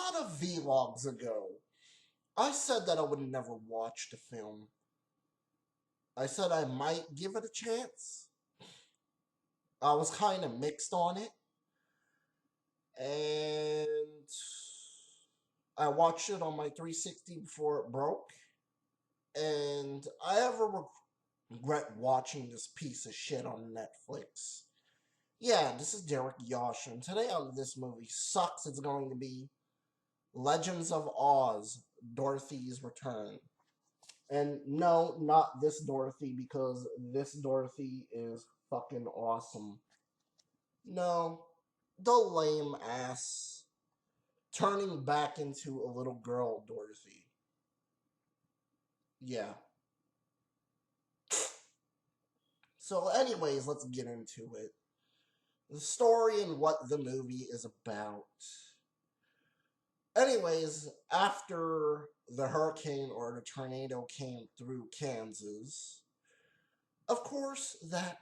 lot of vlogs ago, I said that I would never watch the film. I said I might give it a chance. I was kind of mixed on it, and I watched it on my 360 before it broke. And I ever regret watching this piece of shit on Netflix. Yeah, this is Derek Yosh, and today on This Movie Sucks, it's going to be Legends of Oz, Dorothy's Return. And no, not this Dorothy, because this Dorothy is fucking awesome. No, the lame ass turning back into a little girl Dorothy. Yeah. So, anyways, let's get into it. The story and what the movie is about. Anyways, after the hurricane or the tornado came through Kansas, of course that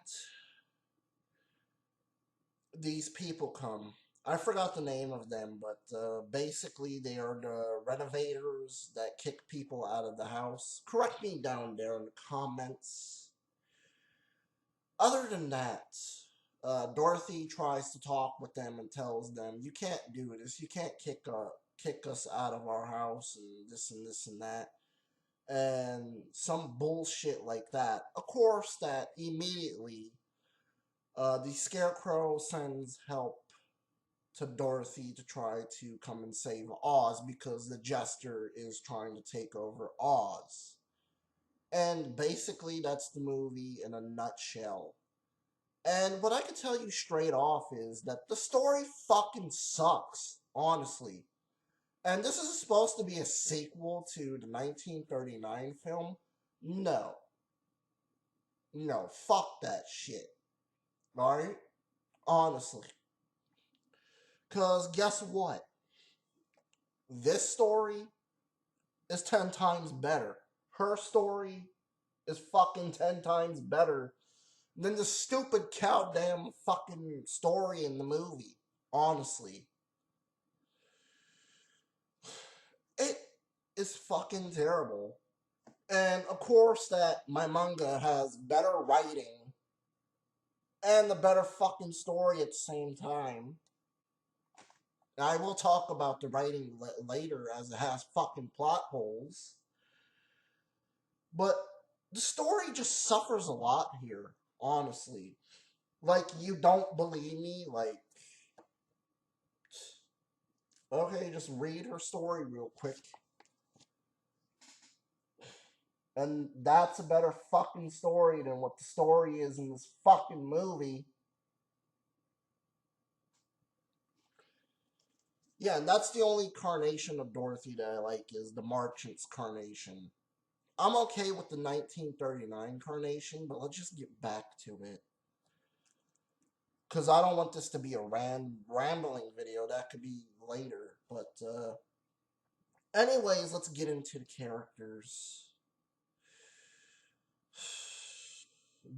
these people come. I forgot the name of them, but basically they are the renovators that kick people out of the house. Correct me down there in the comments. Other than that, Dorothy tries to talk with them and tells them, "You can't do this. You can't kick us out of our house and this and this and that." And some bullshit like that. Of course, that immediately the Scarecrow sends help to Dorothy to try to come and save Oz because the Jester is trying to take over Oz. And basically, that's the movie in a nutshell. And what I can tell you straight off is that the story fucking sucks, honestly. And this is supposed to be a sequel to the 1939 film. No. No, fuck that shit. Alright? Honestly. Because guess what? This story is 10 times better. Her story is fucking 10 times better than the stupid goddamn fucking story in the movie. Honestly. It is fucking terrible. And of course that my manga has better writing and the better fucking story at the same time. I will talk about the writing later as it has fucking plot holes. But the story just suffers a lot here, honestly. Like, you don't believe me? Like, okay, just read her story real quick. And that's a better fucking story than what the story is in this fucking movie. Yeah, and that's the only carnation of Dorothy that I like is the Marchant's carnation. I'm okay with the 1939 carnation, but let's just get back to it. Because I don't want this to be a rambling video. That could be later. But, anyways, let's get into the characters.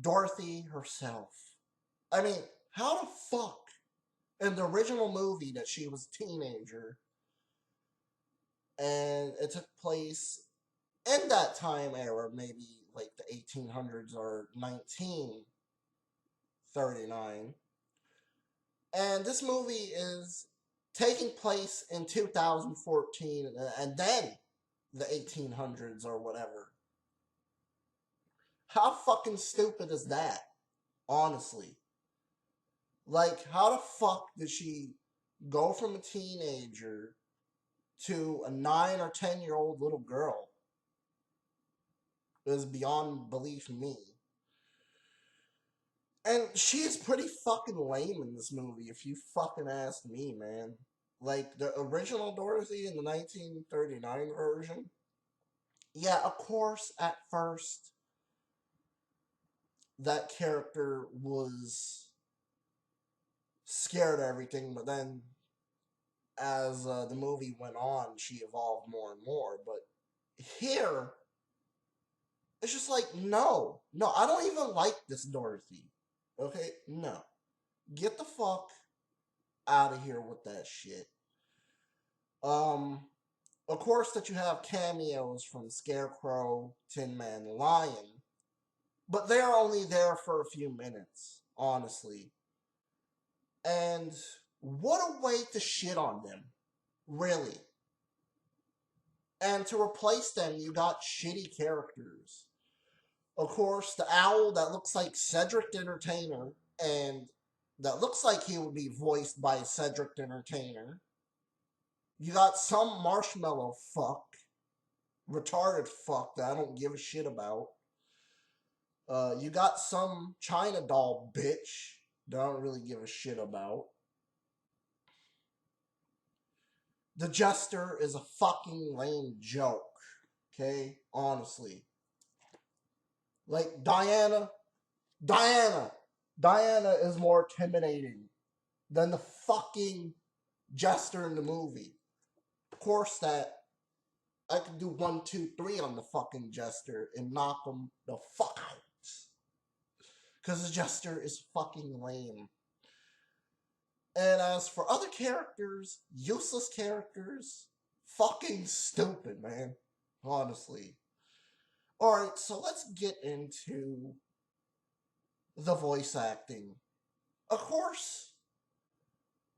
Dorothy herself. I mean, how the fuck in the original movie that she was a teenager and it took place in that time era, maybe like the 1800s or 1939. And this movie is taking place in 2014 and then the 1800s or whatever. How fucking stupid is that? Honestly. Like, how the fuck did she go from a teenager to a 9 or 10-year-old little girl? It is beyond belief me. And she is pretty fucking lame in this movie, if you fucking ask me, man. Like, the original Dorothy in the 1939 version. Yeah, of course, at first, that character was scared of everything, but then as the movie went on, she evolved more and more. But here, it's just like, no. No, I don't even like this Dorothy. Okay? No. Get the fuck out of here with that shit. Um, of course, that you have cameos from Scarecrow, Tin Man, Lion, but they're only there for a few minutes, honestly. And what a way to shit on them, really. And to replace them, you got shitty characters. Of course, the owl that looks like Cedric the Entertainer, and that looks like he would be voiced by Cedric the Entertainer. You got some marshmallow fuck, retarded fuck that I don't give a shit about. You got some China doll bitch that I don't really give a shit about. The Jester is a fucking lame joke. Okay? Honestly. Like, Diana, Diana is more intimidating than the fucking Jester in the movie. Of course, that I could do 1, 2, 3 on the fucking Jester and knock him the fuck out. Because the Jester is fucking lame. And as for other characters, useless characters, fucking stupid, man. Honestly. Alright, so let's get into the voice acting. Of course,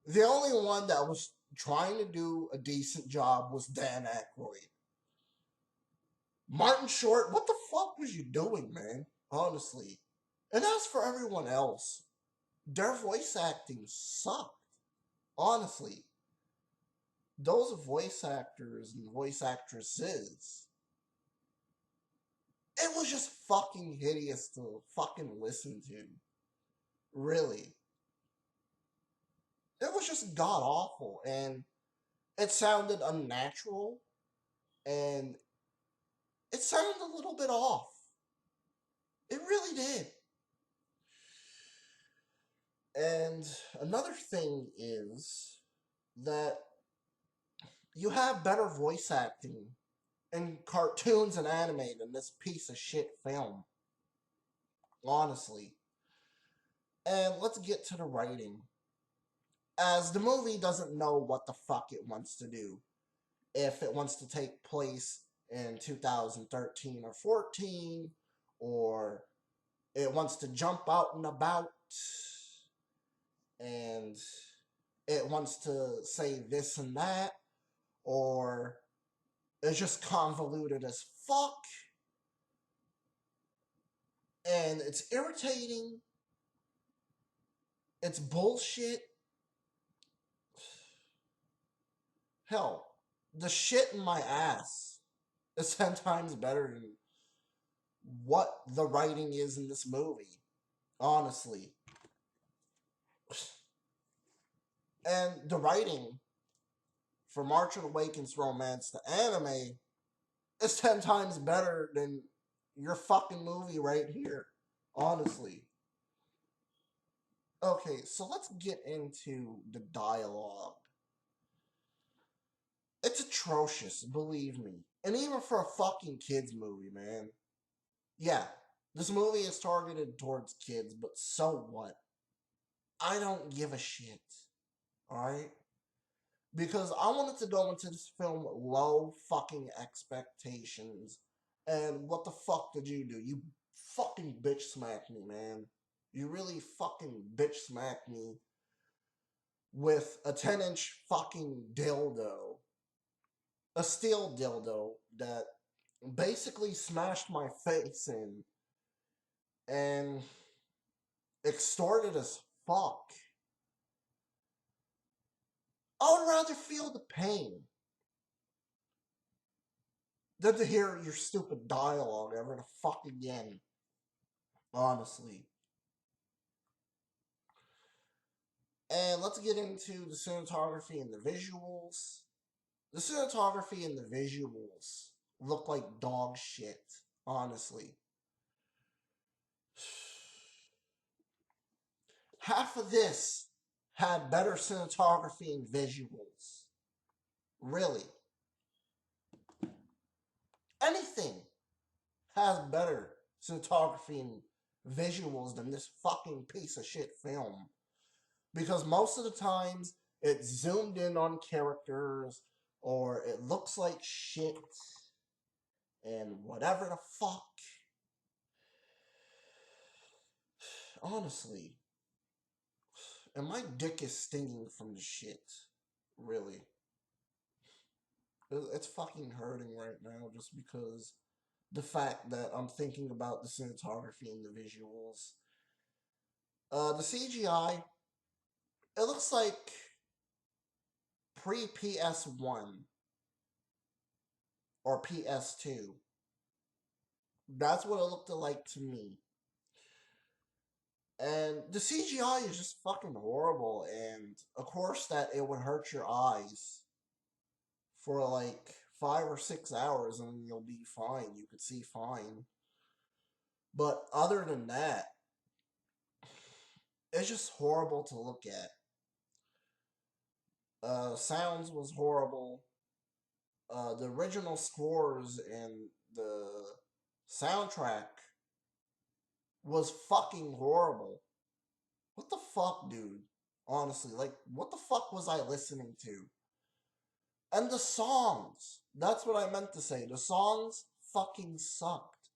the only one that was trying to do a decent job was Dan Aykroyd. Martin Short, what the fuck was you doing, man? Honestly. And as for everyone else, their voice acting sucked. Honestly. Those voice actors and voice actresses, it was just fucking hideous to fucking listen to. Really. It was just god awful, and it sounded unnatural, and it sounded a little bit off. It really did. And another thing is that you have better voice acting in cartoons and anime than this piece of shit film. Honestly. And let's get to the writing. As the movie doesn't know what the fuck it wants to do. If it wants to take place in 2013 or 14, or it wants to jump out and about, and it wants to say this and that, or it's just convoluted as fuck, and it's irritating, it's bullshit. Hell, the shit in my ass is 10 times better than what the writing is in this movie. Honestly. And the writing for March Awakens Romance, the anime, is 10 times better than your fucking movie right here. Honestly. Okay, so let's get into the dialogue. It's atrocious, believe me. And even for a fucking kids movie, man. Yeah, this movie is targeted towards kids, but so what? I don't give a shit. Alright? Because I wanted to go into this film low fucking expectations. And what the fuck did you do? You fucking bitch smacked me, man. You really fucking bitch smacked me with a 10-inch fucking dildo. A steel dildo that basically smashed my face in and extorted as fuck. I would rather feel the pain than to hear your stupid dialogue ever the fuck again. Honestly. And let's get into the cinematography and the visuals. The cinematography and the visuals look like dog shit. Honestly. Half of this had better cinematography and visuals. Really. Anything has better cinematography and visuals than this fucking piece of shit film. Because most of the times, it's zoomed in on characters, or it looks like shit, and whatever the fuck. Honestly, and my dick is stinging from the shit. Really. It's fucking hurting right now just because the fact that I'm thinking about the cinematography and the visuals. The CGI, it looks like pre PS1 or PS2. That's what it looked like to me. And the CGI is just fucking horrible. And of course, that it would hurt your eyes for like 5 or 6 hours and you'll be fine. You could see fine. But other than that, it's just horrible to look at. Sounds was horrible. The original scores and the soundtrack was fucking horrible. What the fuck, dude? Honestly, like, what the fuck was I listening to? And the songs. That's what I meant to say. The songs fucking sucked.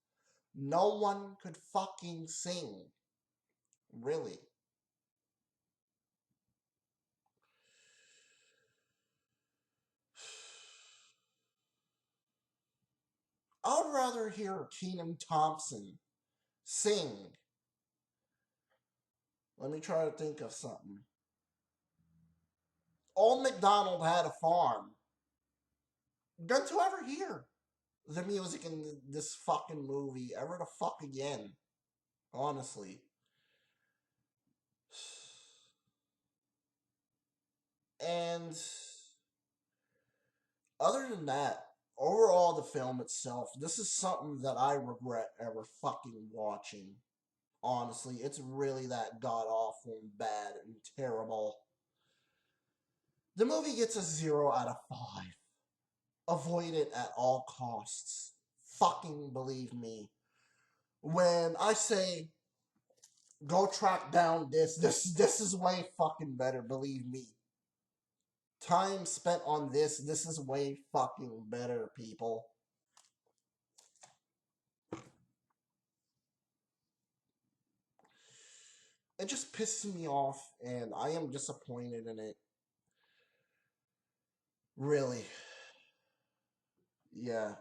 No one could fucking sing. Really. I would rather hear Keenan Thompson sing. Let me try to think of something. Old MacDonald had a farm. Than to ever hear the music in this fucking movie ever the fuck again. Honestly. And other than that, overall, the film itself, this is something that I regret ever fucking watching. Honestly, it's really that god awful and bad and terrible. The movie gets a 0 out of 5. Avoid it at all costs. Fucking believe me. When I say go track down this is way fucking better, believe me. Time spent on this is way fucking better, people. It just pisses me off, and I am disappointed in it. Really. Yeah.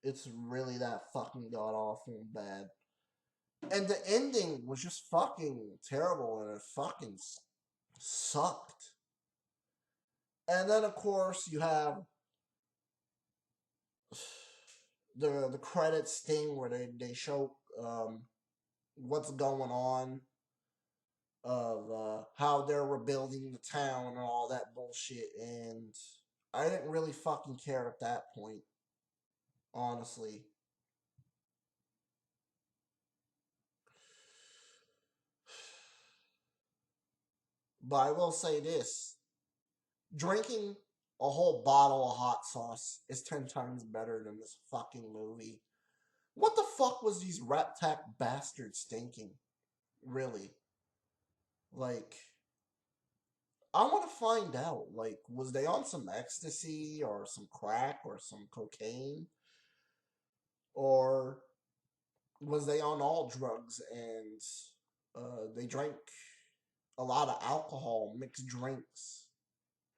It's really that fucking god awful and bad. And the ending was just fucking terrible, and it fucking sucked. And then, of course, you have the credits thing where they show what's going on of how they're rebuilding the town and all that bullshit, and I didn't really fucking care at that point, honestly. But I will say this: drinking a whole bottle of hot sauce is 10 times better than this fucking movie. What the fuck was these Rat Tack bastards thinking? Really? Like, I want to find out. Like, was they on some ecstasy or some crack or some cocaine? Or was they on all drugs and they drank a lot of alcohol, mixed drinks,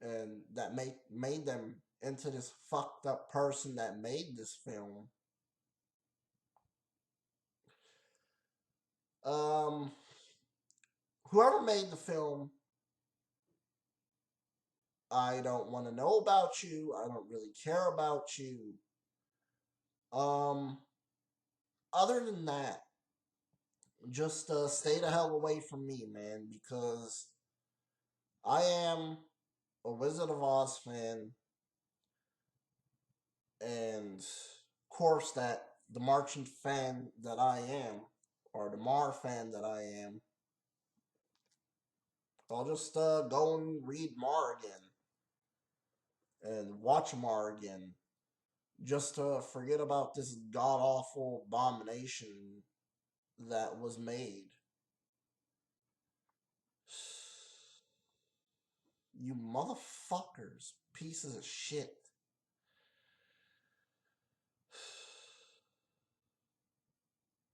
and that made them into this fucked up person that made this film? Um, Whoever made the film, I don't want to know about you. I don't really care about you. Um, Other than that, just stay the hell away from me, man, because I am a Wizard of Oz fan, and of course that the Martian fan that I am, or the Mar fan that I am, I'll just go and read Mar again and watch Mar again, just to forget about this god awful abomination that was made. You motherfuckers. pieces of shit.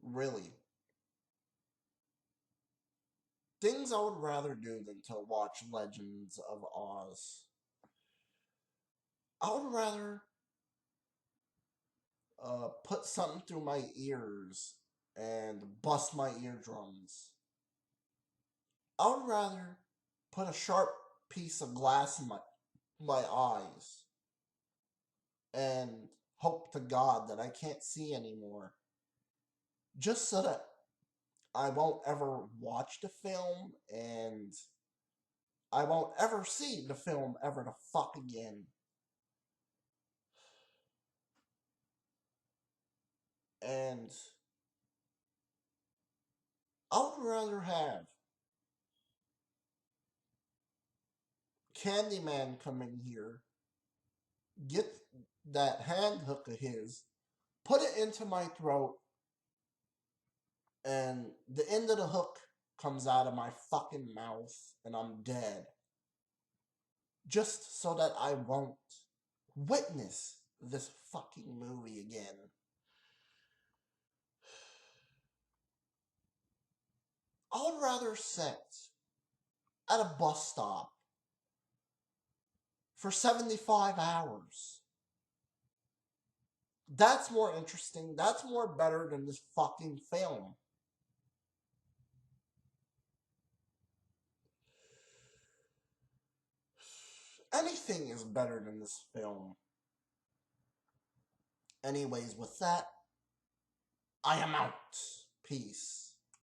Really. Things I would rather do than to watch Legends of Oz. I would rather put something through my ears and bust my eardrums. I would rather put a sharp piece of glass in my eyes and hope to God that I can't see anymore. Just so that I won't ever watch the film and I won't ever see the film ever the fuck again. And I would rather have Candyman come in here, get that hand hook of his, put it into my throat, and the end of the hook comes out of my fucking mouth, and I'm dead. Just so that I won't witness this fucking movie again. I would rather sit at a bus stop for 75 hours. That's more interesting. That's more better than this fucking film. Anything is better than this film. Anyways, with that, I am out. Peace.